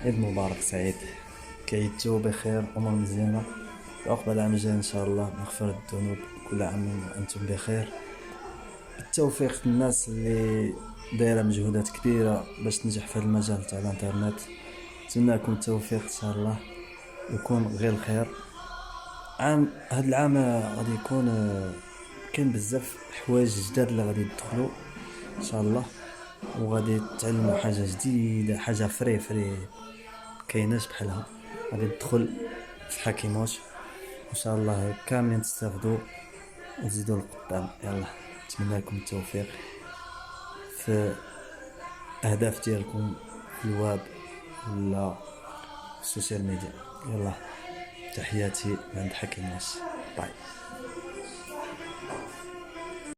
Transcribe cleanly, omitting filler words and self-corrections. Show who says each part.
Speaker 1: عيد مبارك سعيد. كيعيدتو بخير، امور مزيانه. عقبة العام الجاي ان شاء الله، مغفرة الذنوب. كل عام وانتم بخير، بالتوفيق للناس اللي دايره مجهودات كبيره باش تنجح في هذا المجال تاع الانترنت. نتمنى لكم التوفيق ان شاء الله، يكون غير الخير. هاد العام غادي يكون كاين بزاف حوايج جداد اللي غادي يدخلوا ان شاء الله، وغادي تعلموا حاجه جديده، حاجه فري كايناش بحالها. غادي تدخل في حكيموش ان شاء الله، كاملين تستافدوا وتزيدوا القدام. يلا، نتمنى لكم التوفيق في اهداف ديالكم في الواب ولا في السوشيال ميديا. يلا، تحياتي من عند حكيموش. باي.